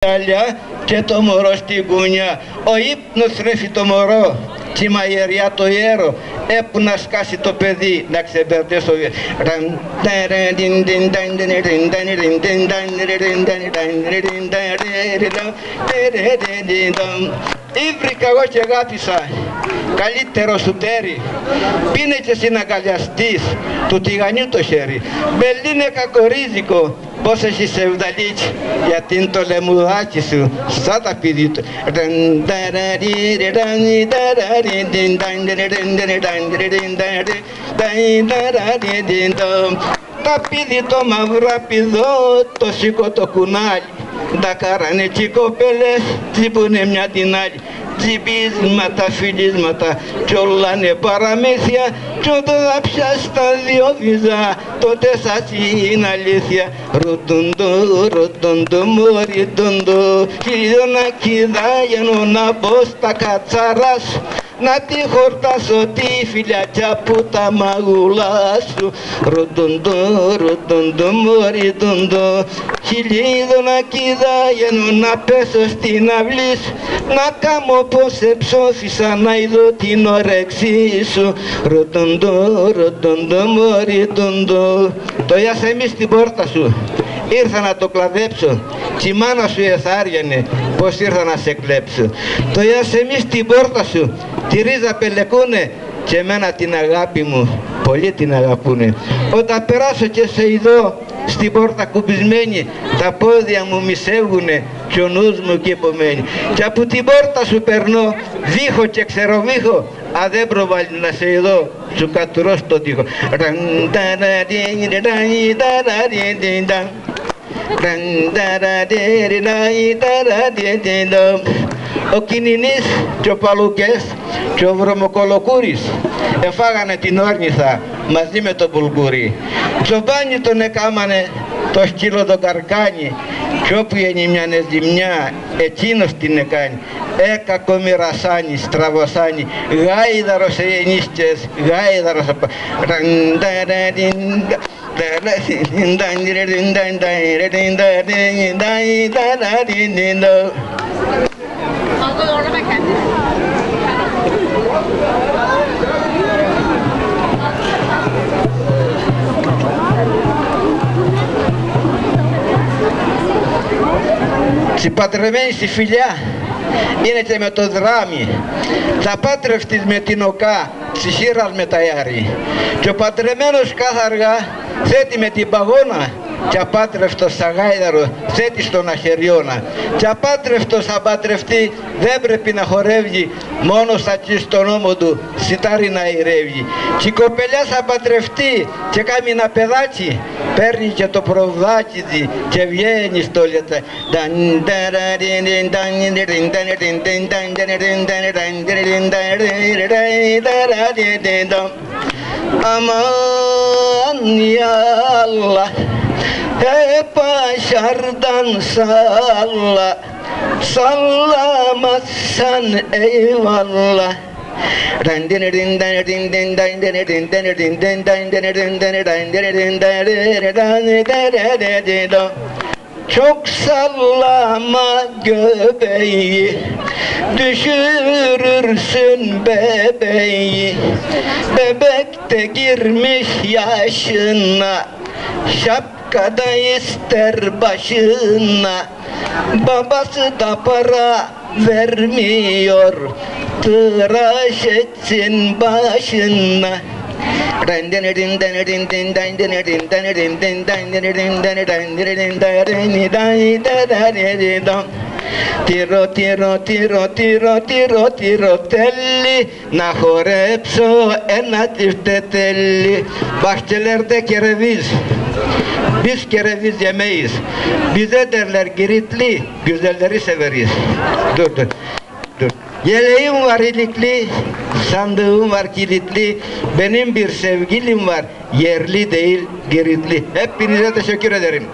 Αλιά και το μωρό στην κουνιά. Ο ύπνος τρέφει το μωρό και η μαγειριά το ιέρο. Έπου να σκάσει το παιδί να ξεμπερδέσω. Ήβρικα εγώ και αγάπησα καλύτερο σου τέρι. Πίνε και εσύ να αγκαλιαστείς του τηγανιού το χέρι. Μπελίνε κακορίζικο πως εσύ σε βδαλίτσι γιατί είναι το λεμουδάκι σου σαν τα παιδί του. Τα πίδι το μαυράπιδο το σήκω το κουνάλι. Τα καράνε και οι κοπέλες τσίπουνε μια την άλλη. Τσιμπίσματα, φιλίσματα κι όλα είναι παραμύθια κι όταν θα πιάσει τα δυο βυζά τότε σας είναι αλήθεια. Ρωτούντο, ρωτούντο, μωριτούντο χιλιόνα κηδάγενο να μπω στα κατσαρά σου να τη χορτάσω τη φιλιακιά που τα μαγουλά σου. Ρωτούντο, ρωτούντο, μωριτούντο χιλιόνα κηδάγενο να πέσω στην αυλή σου να κάμω πως σε ψόφισα να είδω την όρεξή σου. Ρωτούντο, ρωτούντο, μωριτούντο. Το ιασεμί στην πόρτα σου ήρθα να το κλαδέψω κι η μάνα σου εθάριανε πως ήρθα να σε κλέψω. Το ιασεμί στην πόρτα σου τη ρίζα πελεκούνε και εμένα την αγάπη μου πολλοί την αγαπούνε. Όταν περάσω και σε ειδώ στην πόρτα κουμπισμένη τα πόδια μου μισεύγουνε κι ο νους μου κι επομένη. Και από την πόρτα σου περνώ δίχω και ξεροβίχω αν δεν προβάλλει να σε ειδώ σου κατουρώ στο τοίχο. Ο Κινινής και ο Παλουκές και ο Βρωμοκολοκούρης εφάγανε την όρνηθα μαζί με τον Μπουλγούρι. Τζομπάνι τον εκάμανε το σκύλο τον καρκάνι κι όπου είναι μια ζημιά εκείνος την εκάνει. Κακομοιρασάνι, στραβοσάνι, γάιδαρος ενίστες, γάιδαρος Συμπατρεμένη στη φιλιά είναι και με το δράμι. Θα πάτρευτης με την οκά ψυχήρας με τα ιάρη. Και ο παντρεμένος κάθαργα θέτει με την παγώνα και απάτρευτος σαν γάιδαρο θέτει στον αχαιριώνα. Και απάτρευτος θα παντρευτεί δεν πρέπει να χορεύει μόνο σακί στον ώμο του σιτάρι να ηρεύει. Και η κοπελιά θα παντρευτεί και κάνει ένα παιδάκι παίρνει και το προβδάκι της και βγαίνει στο λετά. Aman ya Allah başardan salla sallamazsan eyvallah. Çok sallama göbeği düşürürsün bebeği. Bebek de girmiş yaşına şapkada ister başına. Babası da para vermiyor tıraş etsin başına. Τυρό, τυρό, τυρό, τυρό, τυρό, τυροτέλι να χορέψω ένα τυρτετέλι. Μπαχτελέρτε κερεβίζ biz kereviz yemeyiz. Bize derler giritli, güzelleri severiz. Dur. Yeleğim var ilikli, sandığım var kilitli. Benim bir sevgilim var, yerli değil giritli. Hepinize teşekkür ederim.